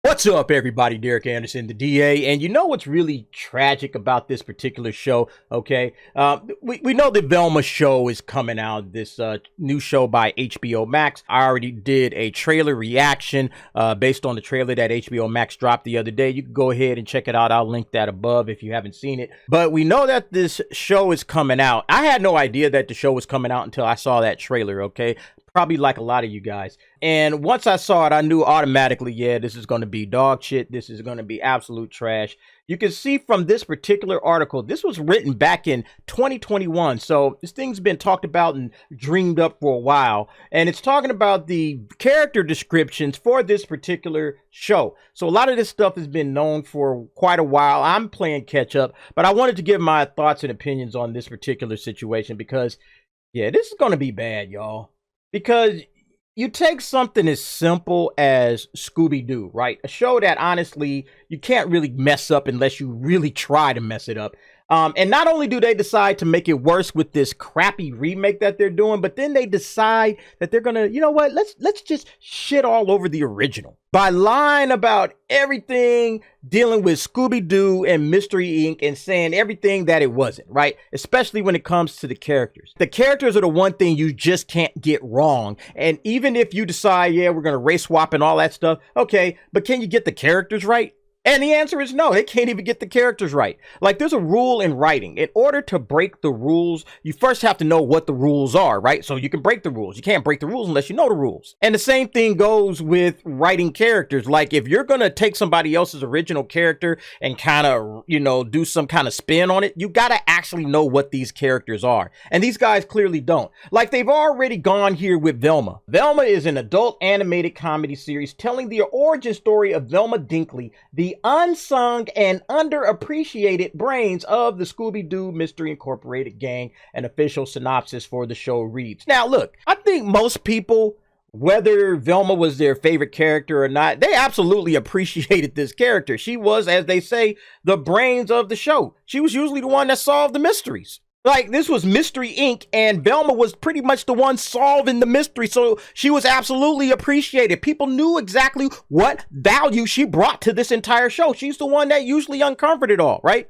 What's up, everybody? Derek Anderson, the DA. And you know what's really tragic about this particular show? Okay. We know the Velma show is coming out, this new show by HBO Max. I already did a trailer reaction based on the trailer that HBO Max dropped the other day. You can go ahead and check it out. I'll link that above if you haven't seen it. But we know that this show is coming out. I had no idea that the show was coming out until I saw that trailer, okay? Probably like a lot of you guys. And once I saw it, I knew automatically, yeah, this is going to be dog shit. This is going to be absolute trash. You can see from this particular article, this was written back in 2021. So this thing's been talked about and dreamed up for a while. And it's talking about the character descriptions for this particular show. So a lot of this stuff has been known for quite a while. I'm playing catch up, but I wanted to give my thoughts and opinions on this particular situation because, yeah, this is going to be bad, y'all. Because you take something as simple as Scooby-Doo, right? A show that honestly you can't really mess up unless you really try to mess it up. And not only do they decide to make it worse with this crappy remake that they're doing, but then they decide that they're gonna, you know what? Let's just shit all over the original by lying about everything dealing with Scooby-Doo and Mystery Inc. and saying everything that it wasn't, right? Especially when it comes to the characters. The characters are the one thing you just can't get wrong. And even if you decide, yeah, we're gonna race swap and all that stuff, okay, but can you get the characters right? And the answer is no, they can't even get the characters right. Like, there's a rule in writing. In order to break the rules, you first have to know what the rules are, right? So you can break the rules. You can't break the rules unless you know the rules. And the same thing goes with writing characters. Like, if you're going to take somebody else's original character and kind of, you know, do some kind of spin on it, you got to actually know what these characters are. And these guys clearly don't. Like, they've already gone here with Velma. Velma is an adult animated comedy series telling the origin story of Velma Dinkley, the unsung and underappreciated brains of the Scooby-Doo Mystery Incorporated gang. An official synopsis for the show reads. Now, look, I think most people, whether Velma was their favorite character or not, they absolutely appreciated this character. She was, as they say, the brains of the show. She was usually the one that solved the mysteries. Like, this was Mystery Inc. and Velma was pretty much the one solving the mystery, so she was absolutely appreciated. People knew exactly what value she brought to this entire show. She's the one that usually uncovered it all, right?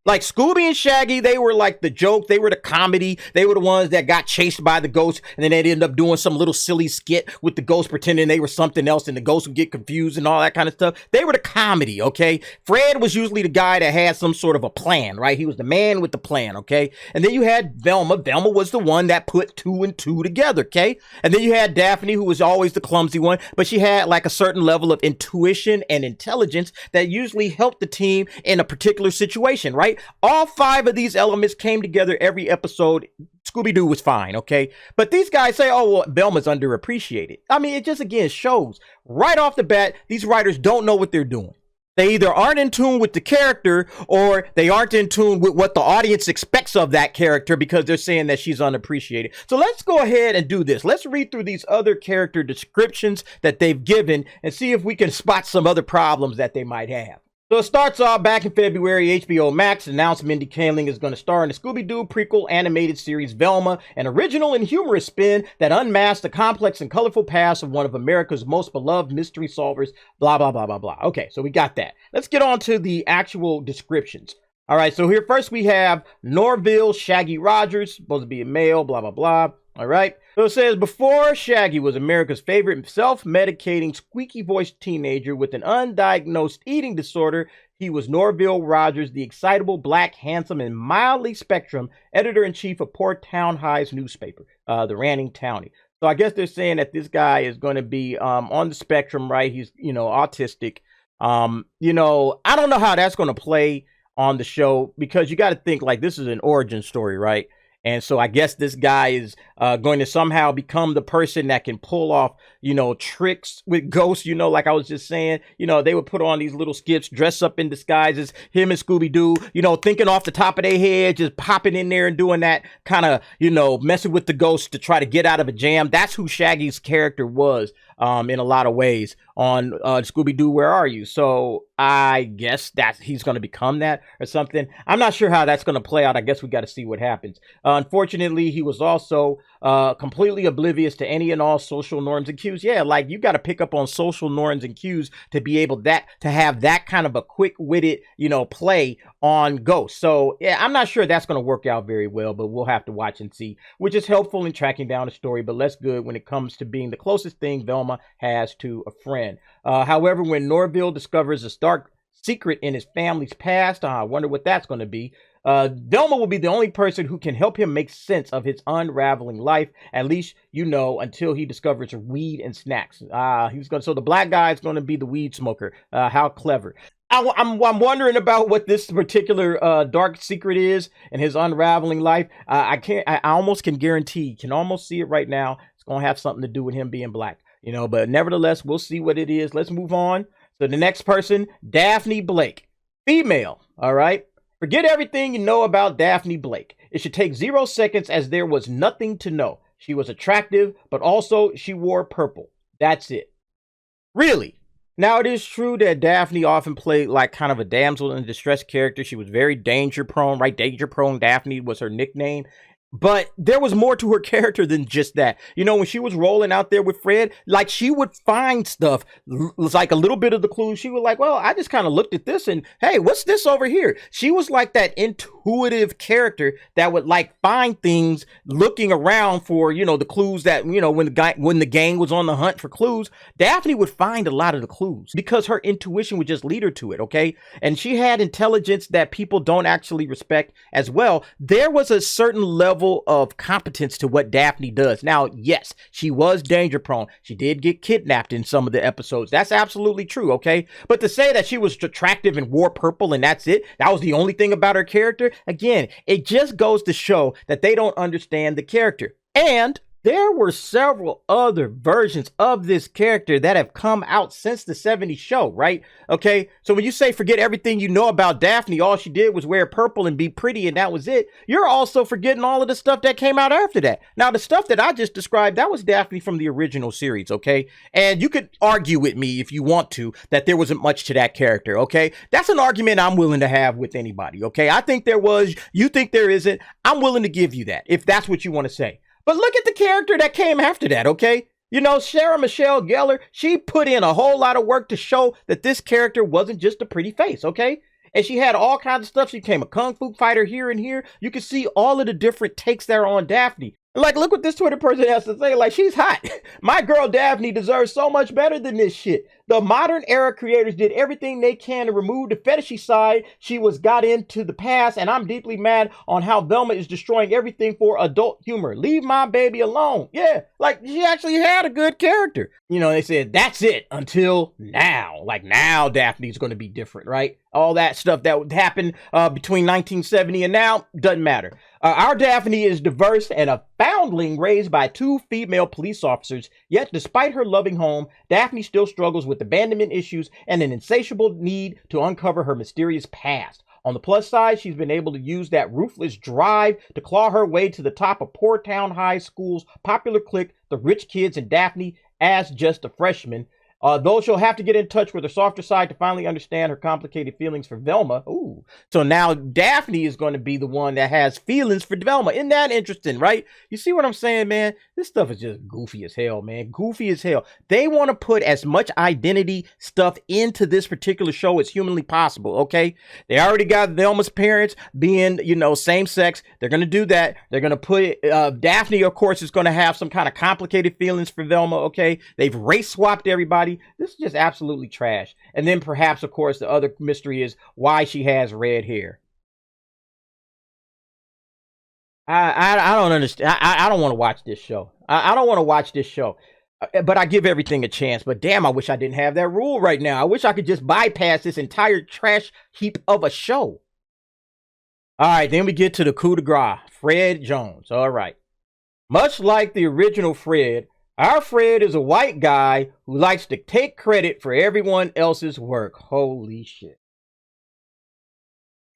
Like, Scooby and Shaggy, they were like the joke, they were the comedy, they were the ones that got chased by the ghost, and then they'd end up doing some little silly skit with the ghost pretending they were something else, and the ghost would get confused and all that kind of stuff. They were the comedy, okay? Fred was usually the guy that had some sort of a plan, right? He was the man with the plan, okay? And then you had Velma. Velma was the one that put two and two together, okay? And then you had Daphne, who was always the clumsy one, but she had like a certain level of intuition and intelligence that usually helped the team in a particular situation, right? All five of these elements came together every episode. Scooby-Doo was fine, okay? But these guys say, oh, well, Velma's underappreciated. I mean, it just, again, shows right off the bat, these writers don't know what they're doing. They either aren't in tune with the character or they aren't in tune with what the audience expects of that character because they're saying that she's unappreciated. So let's go ahead and do this. Let's read through these other character descriptions that they've given and see if we can spot some other problems that they might have. So it starts off back in February. HBO Max announced Mindy Kaling is going to star in the Scooby-Doo prequel animated series Velma, an original and humorous spin that unmasks the complex and colorful past of one of America's most beloved mystery solvers, blah, blah, blah, blah, blah. Okay, so we got that. Let's get on to the actual descriptions. All right, so here first we have Norville Shaggy Rogers, supposed to be a male, blah, blah, blah. All right. So it says, before Shaggy was America's favorite self-medicating, squeaky-voiced teenager with an undiagnosed eating disorder, he was Norville Rogers, the excitable, black, handsome, and mildly spectrum editor-in-chief of Port Town High's newspaper, the Ranting Townie. So I guess they're saying that this guy is going to be on the spectrum, right? He's, you know, autistic. You know, I don't know how that's going to play on the show because you got to think like this is an origin story, right? And so I guess this guy is going to somehow become the person that can pull off, you know, tricks with ghosts, you know, like I was just saying, you know, they would put on these little skits, dress up in disguises, him and Scooby-Doo, you know, thinking off the top of their head, just popping in there and doing that kind of, you know, messing with the ghosts to try to get out of a jam. That's who Shaggy's character was in a lot of ways on Scooby-Doo, Where Are You? So I guess that he's going to become that or something. I'm not sure how that's going to play out. I guess we got to see what happens. Unfortunately, he was also completely oblivious to any and all social norms and cues. Yeah, like you got to pick up on social norms and cues to be able to have that kind of a quick-witted, play on Ghost. So yeah, I'm not sure that's going to work out very well, but we'll have to watch and see, which is helpful in tracking down the story, but less good when it comes to being the closest thing Velma has to a friend. However, when Norville discovers a stark secret in his family's past, I wonder what that's going to be. Velma will be the only person who can help him make sense of his unraveling life, at least, until he discovers weed and snacks. So the black guy is going to be the weed smoker. How clever. I'm wondering about what this particular dark secret is in his unraveling life. I almost can guarantee, can almost see it right now. It's going to have something to do with him being black, but nevertheless, we'll see what it is. Let's move on. So the next person, Daphne Blake, female. All right. Forget everything you know about Daphne Blake. It should take 0 seconds, as there was nothing to know. She was attractive, but also she wore purple. That's it. Really? Now, it is true that Daphne often played like kind of a damsel in distress character. She was very danger prone, right? Danger prone Daphne was her nickname. But there was more to her character than just that. When she was rolling out there with Fred, like she would find stuff, like a little bit of the clues. She was like, well, I just kind of looked at this and, hey, what's this over here? She was like that intuitive character that would like find things looking around for, the clues that, when the gang was on the hunt for clues, Daphne would find a lot of the clues because her intuition would just lead her to it. Okay. And she had intelligence that people don't actually respect as well. There was a certain level of competence to what Daphne does. Now, yes, she was danger prone. She did get kidnapped in some of the episodes. That's absolutely true, okay? But to say that she was attractive and wore purple and that's it, that was the only thing about her character, again, it just goes to show that they don't understand the character. And there were several other versions of this character that have come out since the 70s show, right? Okay, so when you say forget everything you know about Daphne, all she did was wear purple and be pretty and that was it, you're also forgetting all of the stuff that came out after that. Now, the stuff that I just described, that was Daphne from the original series, okay? And you could argue with me if you want to that there wasn't much to that character, okay? That's an argument I'm willing to have with anybody, okay? I think there was, you think there isn't, I'm willing to give you that if that's what you want to say. But look at the character that came after that, okay? Sarah Michelle Gellar, she put in a whole lot of work to show that this character wasn't just a pretty face, okay? And she had all kinds of stuff. She became a kung fu fighter here and here. You can see all of the different takes that are on Daphne. Like, look what this Twitter person has to say. Like, she's hot. My girl Daphne deserves so much better than this shit. The modern era creators did everything they can to remove the fetishy side she got into the past, and I'm deeply mad on how Velma is destroying everything for adult humor. Leave my baby alone. Yeah, like, she actually had a good character. They said, that's it until now. Like, now Daphne's going to be different, right? All that stuff that would happen between 1970 and now doesn't matter. Our Daphne is diverse and a foundling raised by 2 female police officers, yet despite her loving home, Daphne still struggles with abandonment issues and an insatiable need to uncover her mysterious past. On the plus side, she's been able to use that ruthless drive to claw her way to the top of Poor Town High School's popular clique, the Rich Kids, and Daphne as just a freshman. Though she'll have to get in touch with her softer side to finally understand her complicated feelings for Velma. Ooh. So now Daphne is going to be the one that has feelings for Velma. Isn't that interesting, right? You see what I'm saying, man? This stuff is just goofy as hell, man. Goofy as hell. They want to put as much identity stuff into this particular show as humanly possible, okay? They already got Velma's parents being, same sex. They're going to do that. They're going to put Daphne, of course, is going to have some kind of complicated feelings for Velma, okay? They've race swapped everybody. This is just absolutely trash. And then perhaps, of course, the other mystery is why she has red hair. I don't understand. I don't want to watch this show. I don't want to watch this show. But I give everything a chance. But damn, I wish I didn't have that rule right now. I wish I could just bypass this entire trash heap of a show. All right, then we get to the coup de grace. Fred Jones. All right. Much like the original Fred, our Fred is a white guy who likes to take credit for everyone else's work. Holy shit.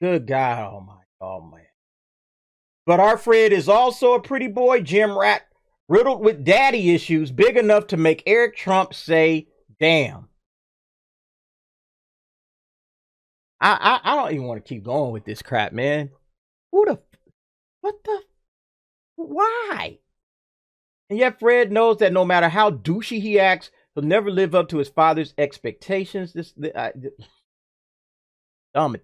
Good God almighty. Oh, man. But our Fred is also a pretty boy gym rat, riddled with daddy issues big enough to make Eric Trump say, damn. I don't even want to keep going with this crap, man. What the? Why? And yet Fred knows that no matter how douchey he acts, he'll never live up to his father's expectations. Dumb.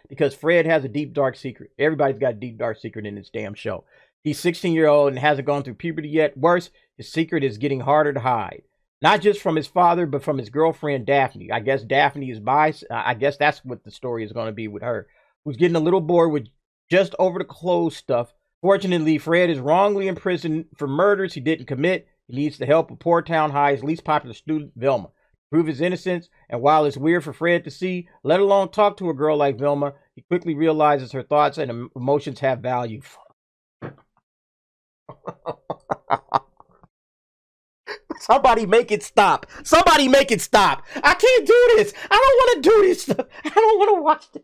Because Fred has a deep, dark secret. Everybody's got a deep, dark secret in this damn show. He's 16-year-old and hasn't gone through puberty yet. Worse, his secret is getting harder to hide. Not just from his father, but from his girlfriend, Daphne. I guess Daphne is I guess that's what the story is going to be with her. Who's getting a little bored with just over-the-clothes stuff. Fortunately, Fred is wrongly imprisoned for murders he didn't commit. He needs the help of Poor Town High's least popular student, Velma, to prove his innocence. And while it's weird for Fred to see, let alone talk to a girl like Velma, he quickly realizes her thoughts and emotions have value. Somebody make it stop. Somebody make it stop. I can't do this. I don't want to do this. I don't want to watch this.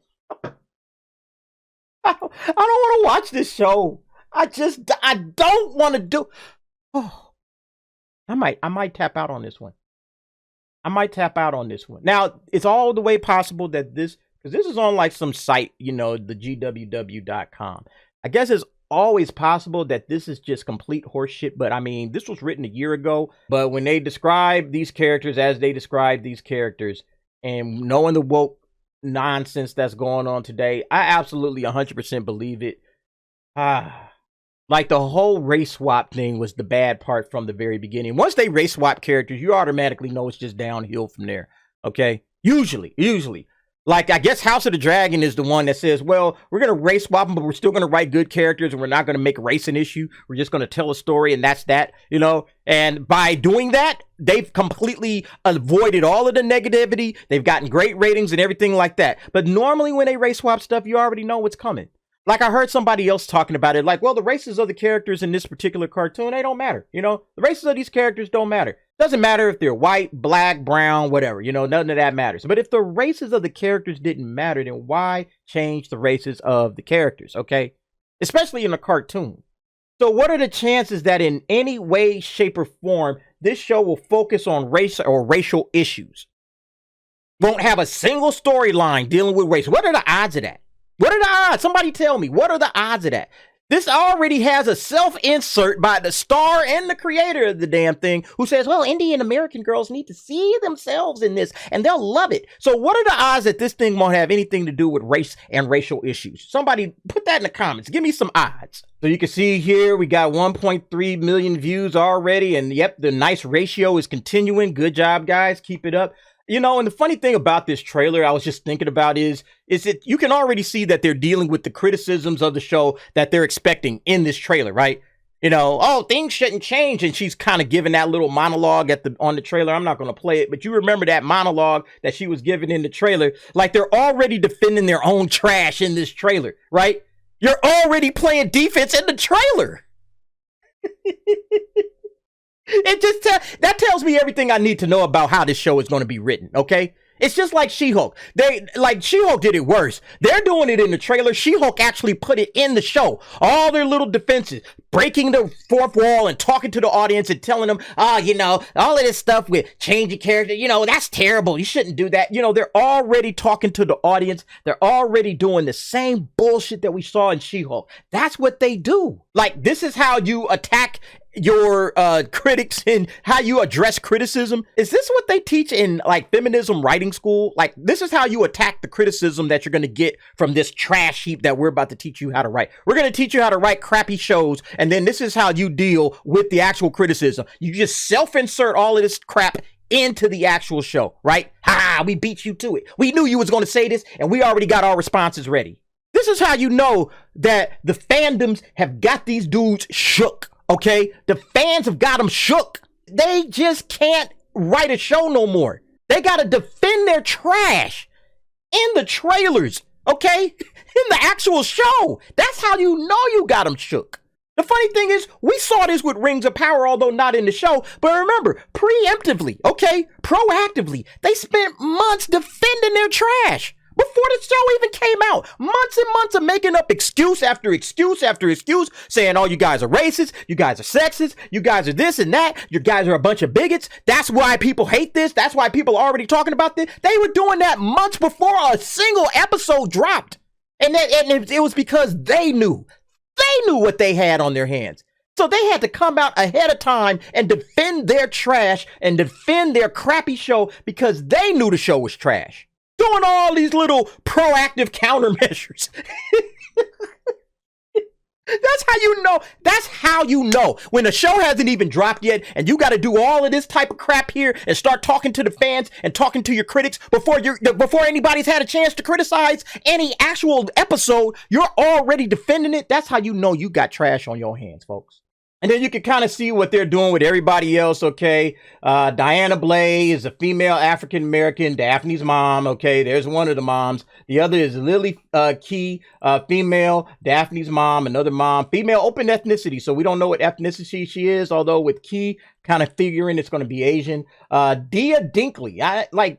I don't want to watch this show. I don't want to do. Oh, I might tap out on this one. Now, it's all the way possible that because this is on like some site, the gww.com. I guess it's always possible that this is just complete horseshit, but I mean, this was written a year ago. But when they describe these characters as they describe these characters, and knowing the woke nonsense that's going on today, I absolutely 100% believe it. Like the whole race swap thing was the bad part from the very beginning. Once they race swap characters, you automatically know it's just downhill from there. Okay, usually. Like, I guess House of the Dragon is the one that says, well, we're going to race swap them, but we're still going to write good characters, and we're not going to make race an issue. We're just going to tell a story, and that's that, And by doing that, they've completely avoided all of the negativity. They've gotten great ratings and everything like that. But normally when they race swap stuff, you already know what's coming. Like, I heard somebody else talking about it, like, well, the races of the characters in this particular cartoon, they don't matter. The races of these characters don't matter. Doesn't matter if they're white, black, brown, whatever. None of that matters. But if the races of the characters didn't matter, then why change the races of the characters, okay? Especially in a cartoon. So what are the chances that in any way, shape, or form, this show will focus on race or racial issues? Won't have a single storyline dealing with race. What are the odds of that? What are the odds? Somebody tell me. What are the odds of that? This already has a self-insert by the star and the creator of the damn thing who says, well, Indian American girls need to see themselves in this and they'll love it. So what are the odds that this thing won't have anything to do with race and racial issues? Somebody put that in the comments. Give me some odds. So you can see here we got 1.3 million views already. And yep, the nice ratio is continuing. Good job, guys. Keep it up. And the funny thing about this trailer I was just thinking about is that you can already see that they're dealing with the criticisms of the show that they're expecting in this trailer, right? Oh, things shouldn't change. And she's kind of giving that little monologue on the trailer. I'm not going to play it, but you remember that monologue that she was giving in the trailer. Like, they're already defending their own trash in this trailer, right? You're already playing defense in the trailer. That tells me everything I need to know about how this show is going to be written, okay? It's just like She-Hulk. She-Hulk did it worse. They're doing it in the trailer. She-Hulk actually put it in the show. All their little defenses, breaking the fourth wall and talking to the audience and telling them, all of this stuff with changing character, that's terrible. You shouldn't do that. They're already talking to the audience. They're already doing the same bullshit that we saw in She-Hulk. That's what they do. Like, this is how you attack your critics and how you address criticism. Is this what they teach in like feminism writing school? Like, this is how you attack the criticism that you're going to get from this trash heap that we're about to teach you how to write. We're going to teach you how to write crappy shows, and then this is how you deal with the actual criticism. You just self-insert all of this crap into the actual show, right? We beat you to it. We knew you was going to say this, and we already got our responses ready. This is how you know that the fandoms have got these dudes shook. Okay, the fans have got them shook. They just can't write a show no more. They got to defend their trash in the trailers, okay? In the actual show. That's how you know you got them shook. The funny thing is, we saw this with Rings of Power, although not in the show. But remember, preemptively, okay, proactively, they spent months defending their trash. Before the show even came out, months and months of making up excuse after excuse after excuse, saying, oh, you guys are racist, you guys are sexist, you guys are this and that, you guys are a bunch of bigots, that's why people hate this, that's why people are already talking about this. They were doing that months before a single episode dropped. And it was because they knew what they had on their hands. So they had to come out ahead of time and defend their trash and defend their crappy show because they knew the show was trash. Doing all these little proactive countermeasures. That's how you know. That's how you know when the show hasn't even dropped yet and you got to do all of this type of crap here and start talking to the fans and talking to your critics before anybody's had a chance to criticize any actual episode. You're already defending it. That's how you know you got trash on your hands, folks. And then you can kind of see what they're doing with everybody else, okay? Diana Blay is a female African-American, Daphne's mom, okay? There's one of the moms. The other is Lily Key, female, Daphne's mom, another mom. Female open ethnicity, so we don't know what ethnicity she is, although with Key kind of figuring it's going to be Asian. Dia Dinkley,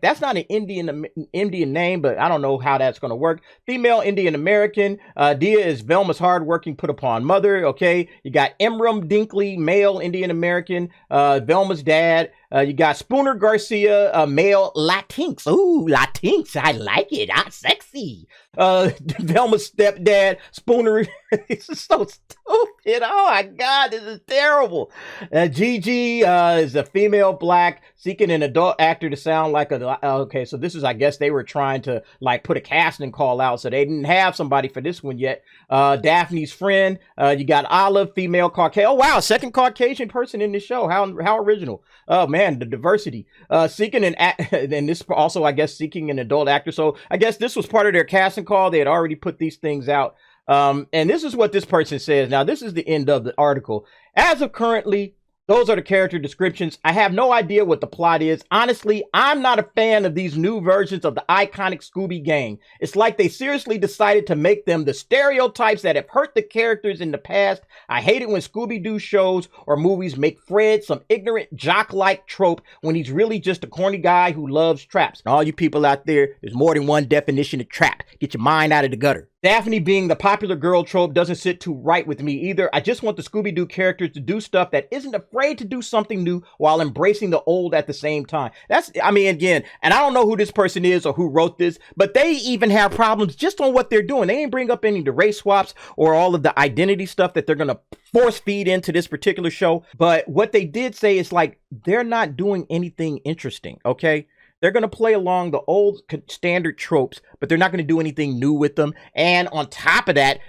that's not an Indian name, but I don't know how that's going to work. Female Indian American. Dia is Velma's hardworking put upon mother, okay? You got Imram Dinkley, male Indian American, Velma's dad. You got Spooner Garcia, male Latinx. Ooh, Latinx, I like it. Sexy. Velma's stepdad, Spooner. This is so stupid. Oh my God, this is terrible. Gigi is a female black seeking an adult actor to sound like okay, so this is, I guess they were trying to like put a casting call out, so they didn't have somebody for this one yet. Daphne's friend. You got Olive, female Caucasian. Oh wow, second Caucasian person in this show. How original. Oh man, the diversity. Seeking and this also, I guess, seeking an adult actor. So I guess this was part of their casting call. They had already put these things out. And this is what this person says. Now, this is the end of the article. As of currently, those are the character descriptions. I have no idea what the plot is. Honestly, I'm not a fan of these new versions of the iconic Scooby gang. It's like they seriously decided to make them the stereotypes that have hurt the characters in the past. I hate it when Scooby-Doo shows or movies make Fred some ignorant jock-like trope when he's really just a corny guy who loves traps. And all you people out there, there's more than one definition of trap. Get your mind out of the gutter. Daphne being the popular girl trope doesn't sit too right with me either. I just want the Scooby-Doo characters to do stuff that isn't afraid to do something new while embracing the old at the same time. Again, and I don't know who this person is or who wrote this, but they even have problems just on what they're doing. They ain't bring up any of the race swaps or all of the identity stuff that they're going to force feed into this particular show. But what they did say is like, they're not doing anything interesting, okay? They're going to play along the old standard tropes, but they're not going to do anything new with them. And on top of that,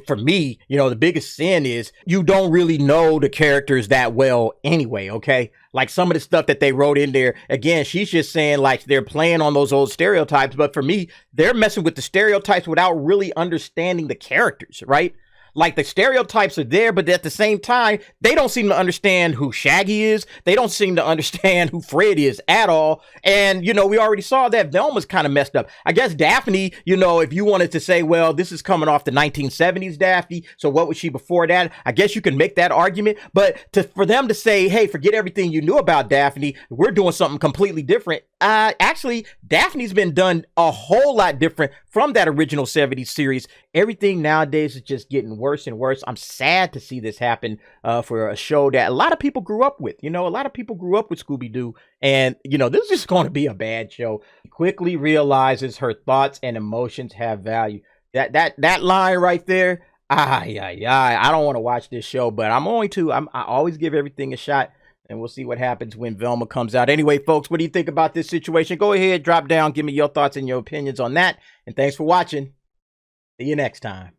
for me, the biggest sin is you don't really know the characters that well anyway, okay? Like some of the stuff that they wrote in there, again, she's just saying like they're playing on those old stereotypes. But for me, they're messing with the stereotypes without really understanding the characters, right? Like the stereotypes are there, but at the same time, they don't seem to understand who Shaggy is. They don't seem to understand who Fred is at all. And, we already saw that Velma's kind of messed up. I guess Daphne, if you wanted to say, well, this is coming off the 1970s Daphne, so what was she before that? I guess you can make that argument. But for them to say, hey, forget everything you knew about Daphne, we're doing something completely different. Actually, Daphne's been done a whole lot different from that original 70s series. Everything nowadays is just getting worse and worse. I'm sad to see this happen for a show that a lot of people grew up with. A lot of people grew up with Scooby-Doo, and this is just going to be a bad show. He quickly realizes her thoughts and emotions have value. That line right there, I don't want to watch this show, but I'm going to. I always give everything a shot. And we'll see what happens when Velma comes out. Anyway, folks, what do you think about this situation? Go ahead, drop down, give me your thoughts and your opinions on that. And thanks for watching. See you next time.